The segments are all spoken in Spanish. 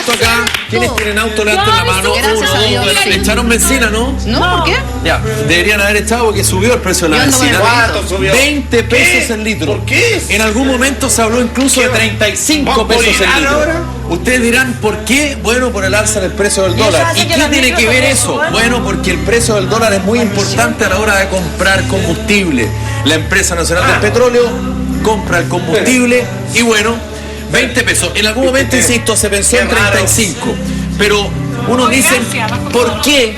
auto acá? ¿Quiénes tienen auto? Levanten la mano. Gracias a Dios. ¿Le echaron benzina, no? ¿No? ¿Por qué? Ya, deberían haber echado porque subió el precio de la benzina. ¿Cuánto subió? 20 pesos el litro. ¿Por qué? En algún momento se habló incluso de 35 pesos el litro. Ustedes dirán, ¿por qué? Bueno, por el alza del precio del dólar. ¿Y qué tiene que ver eso? Bueno, porque el precio del dólar es muy importante a la hora de comprar combustible. La empresa nacional del petróleo compra el combustible y bueno, 20 pesos. En algún momento, insisto, se pensó en 35. Pero uno dice, ¿por qué?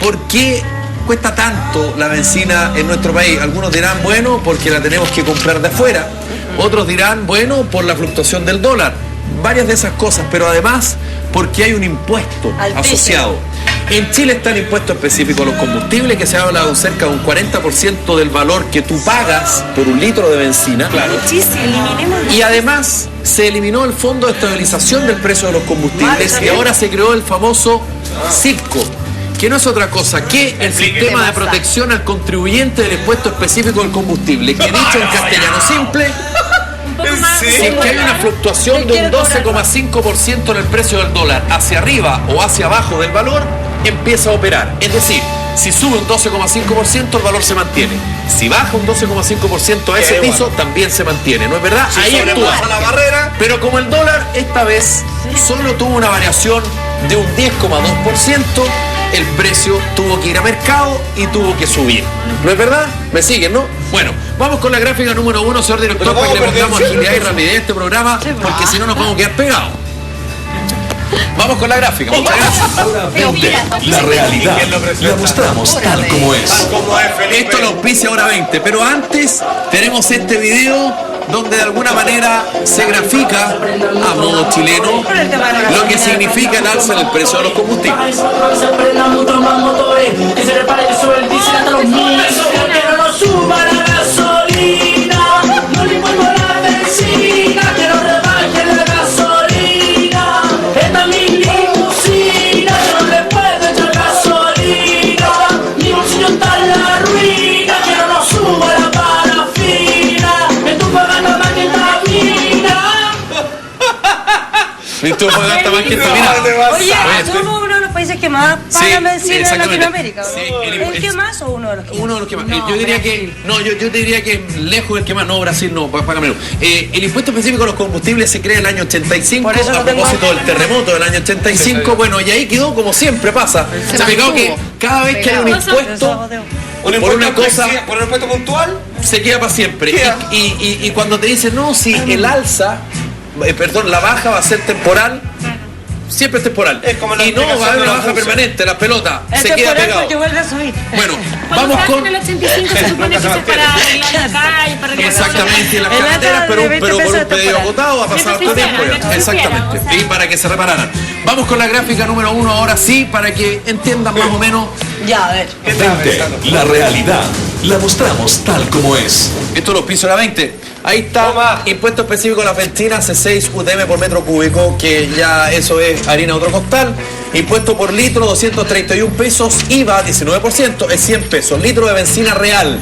¿Por qué cuesta tanto la benzina en nuestro país? Algunos dirán, bueno, porque la tenemos que comprar de afuera. Otros dirán, bueno, por la fluctuación del dólar. Varias de esas cosas, pero además porque hay un impuesto asociado. En Chile está el impuesto específico a los combustibles, que se habla de cerca de un 40% del valor que tú pagas por un litro de benzina. Claro. Y además se eliminó el Fondo de Estabilización del Precio de los Combustibles y ahora se creó el famoso CIPCO, que no es otra cosa que el sistema de protección al contribuyente del impuesto específico al combustible, que dicho en castellano simple, si es que hay una fluctuación de un 12,5% en el precio del dólar hacia arriba o hacia abajo del valor, empieza a operar. Es decir, si sube un 12,5%, el valor se mantiene. Si baja un 12,5% a ese piso, también se mantiene. ¿No es verdad? Si ahí actúa la barrera. Pero como el dólar esta vez solo tuvo una variación de un 10,2%, el precio tuvo que ir a mercado y tuvo que subir. ¿No es verdad? ¿Me siguen, no? Bueno, vamos con la gráfica número 1, señor director, para que le pongamos agilidad y rapidez a este programa, porque si no nos vamos a quedar pegados. Vamos con la gráfica, muchas gracias. La realidad la mostramos tal como es. Esto lo auspicia Hora 20, pero antes tenemos este video donde de alguna manera se grafica a modo chileno lo que significa el alza en el precio de los combustibles. Oye, somos uno de los países que más pagan benzina en Latinoamérica. Sí, ¿El que más o uno de los que más? Uno de los que más. No, yo diría que yo te diría que lejos del que más. No, Brasil no, paga menos. El impuesto específico a los combustibles se crea en el año 85 a propósito del terremoto del año 85. Bueno, y ahí quedó como siempre pasa. Se ha pegado que cada vez que hay un impuesto por una cosa, por un impuesto puntual, se queda para siempre. Y cuando te dicen, no, si el alza, la baja va a ser temporal, siempre es temporal. Y no va a haber una baja permanente, la pelota se queda pegado. Bueno, vamos con el 85 se supone que es para arreglar la calle, para arreglar exactamente las carreteras, pero por un pedido agotado ha pasado todo tiempo ya. Exactamente. Y para que se repararan. Vamos con la gráfica número 1 ahora sí, para que entiendan más o menos. Ya, a ver. La realidad la mostramos tal como es. Esto lo piso la 20. Ahí está, impuesto específico a la benzina, C6 UTM por metro cúbico, que ya eso es harina otro costal. Impuesto por litro, 231 pesos, IVA 19%, es 100 pesos. Litro de benzina real,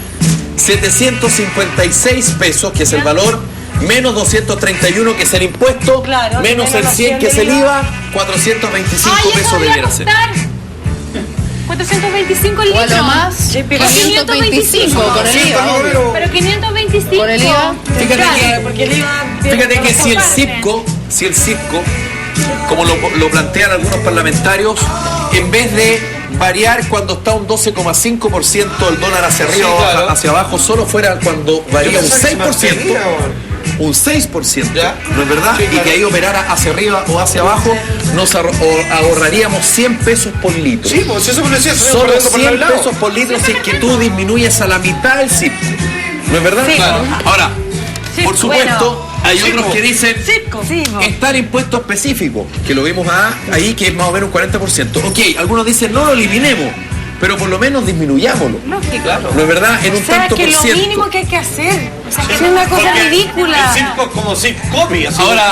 756 pesos, que es el valor, menos 231, que es el impuesto, claro, menos el 100, que es el IVA, 425 pesos debiera ser. 425 el O litro. lo más, 525 con el IVA. Pero 525. Con el IVA. Fíjate que si el CIPCO, como lo plantean algunos parlamentarios, en vez de variar cuando está un 12,5% el dólar hacia arriba o hacia abajo, solo fuera cuando varía un 6%. Un 6%, ¿no es verdad? Y que ahí operara hacia arriba o hacia abajo, nos ahorraríamos 100 pesos por litro. Sí, pues eso me lo decía. Solo 100 pesos por litro si es que tú disminuyes a la mitad el CIP. ¿No es verdad? Sí. Claro. Ahora, por supuesto, hay otros que dicen Sí. está el impuesto específico, que lo vimos ahí, que es más o menos un 40%. Ok, algunos dicen no lo eliminemos, pero por lo menos disminuyámoslo. Claro. ¿No es verdad? En un tanto por lo ciento. mínimo que hay que hacer. O sea, es una cosa ridícula. El circo es como copy. Ahora,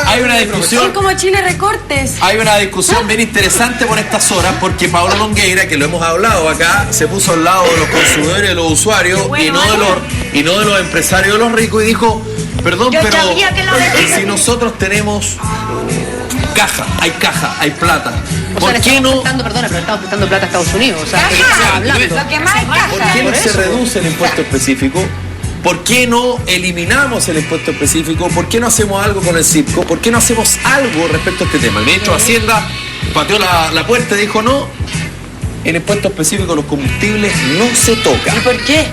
hay una discusión. Son como Chile Recortes. Hay una discusión bien interesante por estas horas, porque Pablo Longueira, que lo hemos hablado acá, se puso al lado de los consumidores, de los usuarios, y no de los empresarios, de los ricos, y dijo, perdón, pero si nosotros tenemos hay plata. O ¿Por sea, qué no? Perdona, pero estamos prestando plata a Estados Unidos. O sea, Caja, hablando. lo que más es caja. ¿Por qué no se reduce el impuesto específico? ¿Por qué no eliminamos el impuesto específico? ¿Por qué no hacemos algo con el CIPCO? ¿Por qué no hacemos algo respecto a este tema? El ministro de Hacienda pateó la puerta y dijo no, el impuesto específico a los combustibles no se toca. ¿Y por qué?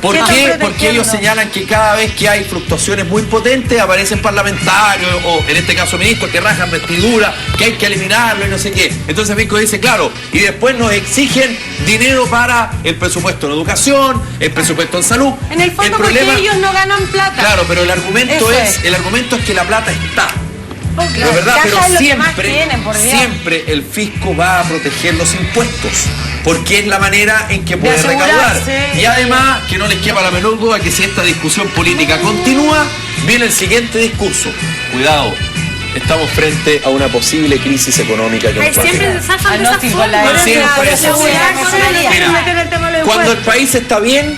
¿Por ¿Qué qué? están Porque ellos protegiendo? señalan que cada vez que hay fluctuaciones muy potentes aparecen parlamentarios o en este caso ministros que rajan vestiduras, que hay que eliminarlo y no sé qué. Entonces Fisco dice, claro, y después nos exigen dinero para el presupuesto en educación, el presupuesto en salud. En el fondo, problema, porque ellos no ganan plata. claro, pero el argumento Eso el argumento es que la plata está. Porque Es verdad, caja pero es lo que más siempre, tienen, por Dios. siempre el fisco va a proteger los impuestos, porque es la manera en que puede recaudar. asegurarse. Y además, que no les quepa la menor duda que si esta discusión política continúa, viene el siguiente discurso. Cuidado, estamos frente a una posible crisis económica que Ay, nos va a siempre pegar. se zafan de esa No, sí, con la forma. Siempre es así. Mira, Cuando el país está bien,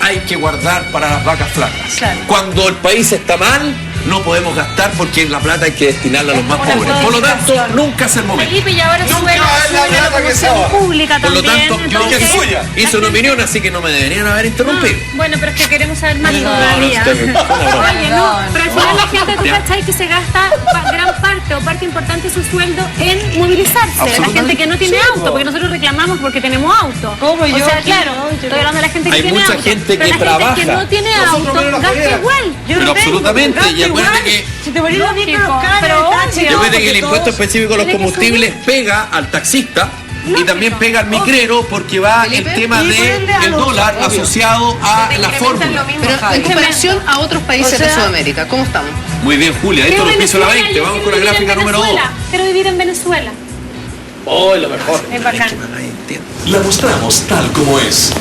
hay que guardar para las vacas flacas. Claro. Cuando el país está mal, no podemos gastar porque la plata hay que destinarla a los más pobres. Por lo tanto, nunca es el momento. Felipe, y ahora Nunca sube va a haber la la plata que promoción estaba. pública Por lo también. tanto, yo que es suya. hice una opinión, así que no me deberían haber interrumpido. Bueno, pero es que queremos saber más No, todavía. no, usted- Oye, no, pero al final la gente, tú Ya. cachai que se gasta gran parte o parte importante de su sueldo en movilizarse. La Absolutamente. gente que no tiene auto, porque nosotros reclamamos porque tenemos auto. ¿Cómo O yo? sea, claro, No, yo estoy no. hablando de la gente que Hay tiene mucha auto. gente pero que la gente que trabaja. no tiene Nosotros auto, menos la gasta pollera. igual. Yo Pero no tengo, absolutamente, gasto y acuérdate igual. que- Si te morís los Lógico, micros, los caros, pero el taxi, obvio. Yo no, creo que el porque impuesto todos- específico a los tiene que combustibles subir. pega al taxista y Lógico. también pega al micrero porque va Felipe, el tema y por ende a del los- dólar obvio. asociado a Te la incrementan fórmula. lo mismo, Pero Javi. en comparación a otros países O sea, de Sudamérica, ¿cómo estamos? Muy bien, Julia, esto Quiero lo piso la Venezuela, 20, yo vamos quiero con la vivir en gráfica número 2. Venezuela. Quiero vivir en Venezuela. Oh, lo mejor. Es bacán. La mostramos tal como es.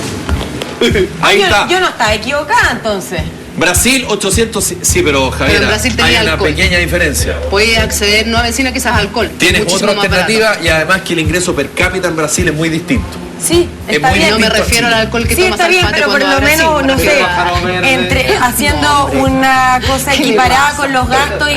Ahí está. Yo no estaba equivocada entonces. Brasil 800, sí, pero Javier, Pero en Brasil tenía hay una alcohol. pequeña diferencia. Puede acceder no a benzina, quizás a alcohol. Tienes Muchísimo otra más barato. alternativa y además que el ingreso per cápita en Brasil es muy distinto. Sí, Es está muy bien. No me distinto a refiero al Chile. alcohol que Sí, tomas está al bien, mate pero por cuando lo va a menos, Brasil. no sé, pájaro verde. entre haciendo una cosa equiparada con los gastos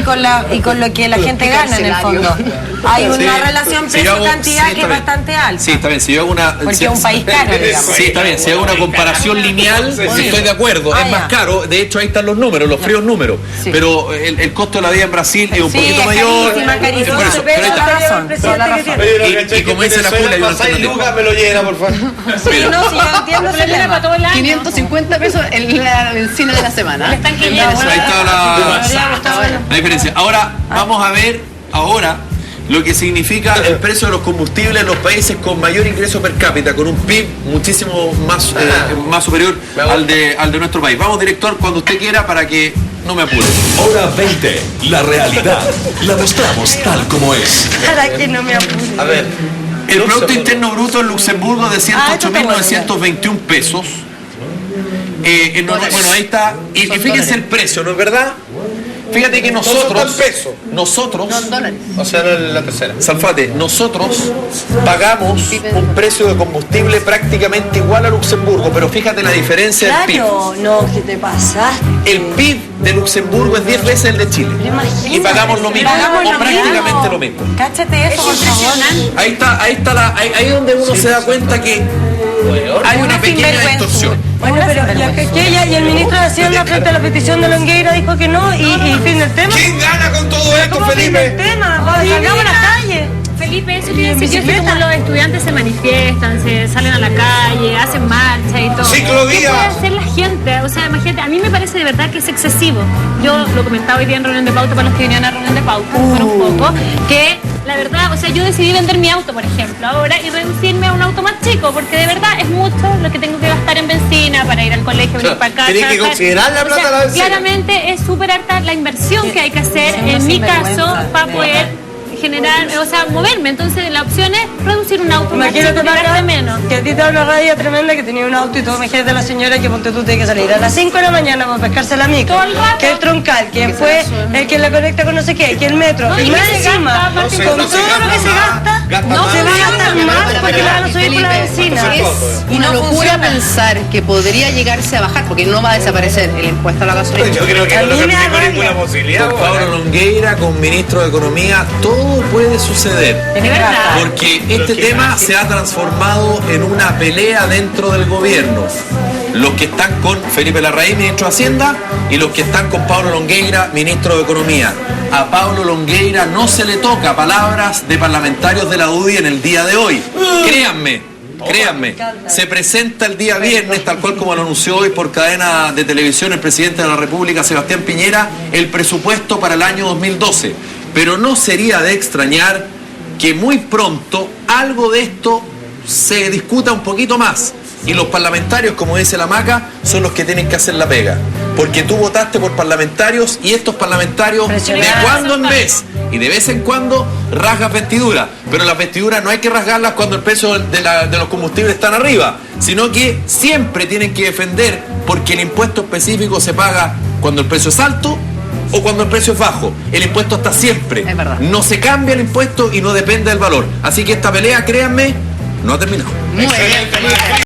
y con lo que la gente gana en el fondo. Hay una Sí. relación Si yo hago- precio-cantidad sí, que está es bien. bastante alta. Sí, está bien, si yo hago una... Porque si- es un país caro, digamos. Sí, está bien, si hago una comparación lineal, estoy de acuerdo, Ah, es más ya. caro, de hecho ahí están los números, los fríos números, Sí. pero el costo de la vida en Brasil es un Sí, poquito es mayor. carísima, carísima. Por eso, pero ahí está. Toda la razón, toda la razón. Y como dice la Julia, hay una pasáis alternativa. lucas, me lo llena, por favor. Sí, no, sí, yo entiendo ese Problema para todo tema. el año. 550 pesos en la benzina de la semana. Le están Ahí quillando. está la diferencia. Ahora, vamos a ver lo que significa el precio de los combustibles en los países con mayor ingreso per cápita, con un PIB muchísimo más superior al de nuestro país. Vamos, director, cuando usted quiera para que no me apure. Hora 20. La realidad. La mostramos tal como es. Para que no me apure. A ver. El Producto Interno Bruto en Luxemburgo de esto está bueno, 108.921 pesos. Bueno, ahí está. Y fíjense el precio, ¿no es verdad? Fíjate que nosotros, pesos. nosotros, $2. O sea, no es la tercera. Salfate, nosotros pagamos un precio de combustible prácticamente igual a Luxemburgo, pero fíjate la diferencia del PIB. Claro, no, ¿qué te pasaste? El PIB de Luxemburgo es 10 veces el de Chile. Imagínate. Y pagamos lo mismo, Pagamos o lo prácticamente mismo. lo mismo. Cáchate eso, por favor. Ahí está ahí es donde uno se da cuenta que hay una pequeña sinvergüenza. distorsión. Bueno, pero y el ministro de Hacienda frente a la petición de Longueira dijo que no y fin del tema. ¿Quién gana con todo esto, ¿Cómo fin del Felipe? tema? Salgamos a la calle. Felipe, eso quiere decir que como los estudiantes se manifiestan, se salen a la calle, hacen marcha y todo. Ciclovía. ¿Qué puede hacer la gente? O sea, imagínate, a mí me parece de verdad que es excesivo. Yo lo comentaba hoy día en reunión de pauta para los que vinieron a reunión de pauta, fueron un poco, que la verdad, o sea, yo decidí vender mi auto, por ejemplo, ahora y reducirme a un auto más chico, porque de verdad es mucho lo que tengo que gastar en benzina para ir al colegio, venir para acá. tenés que trabajar. considerar la plata O sea, de la benzina. Claramente es súper harta la inversión que hay que hacer, Sí, en no, mi sinvergüenza. caso, para poder generar, o sea, moverme. Entonces la opción es reducir un auto más chico, Imagínate, que gaste Paca, menos. que a ti te da una rabia tremenda que tenía un auto y todo. Imagínate a la señora que ponte tú tiene que salir a las 5 de la mañana para pescarse la micro. Todo el rato. Que el troncal, que fue el que la conecta con no sé qué, que el metro. No, y y más que se encima, gasta, con no se todo lo que se gasta, gasta no más. se va a gastar más Pero, porque le van a subir por la Felipe, vecina. es Y una no locura funciona. pensar que podría llegarse a bajar, porque no va a desaparecer el impuesto a la gasolina. Yo creo que A no mí se me aplicó agobia. ninguna posibilidad. Con Pablo Longueira, con ministro de Economía, todo puede suceder. Es verdad. Porque este tema se ha transformado en una pelea dentro del gobierno. Los que están con Felipe Larraín, ministro de Hacienda, y los que están con Pablo Longueira, ministro de Economía. A Pablo Longueira no se le toca palabras de parlamentarios de la UDI en el día de hoy. Créanme, se presenta el día viernes, tal cual como lo anunció hoy por cadena de televisión el presidente de la República, Sebastián Piñera, el presupuesto para el año 2012. Pero no sería de extrañar que muy pronto algo de esto se discuta un poquito más. Y los parlamentarios, como dice la Maca, son los que tienen que hacer la pega. Porque tú votaste por parlamentarios y estos parlamentarios de cuando en vez y de vez en cuando rasgas vestiduras. Pero las vestiduras no hay que rasgarlas cuando el precio de los combustibles están arriba, sino que siempre tienen que defender porque el impuesto específico se paga cuando el precio es alto o cuando el precio es bajo. El impuesto está siempre. Es verdad. No se cambia el impuesto y no depende del valor. Así que esta pelea, créanme, no ha terminado. Muy bien, Felipe.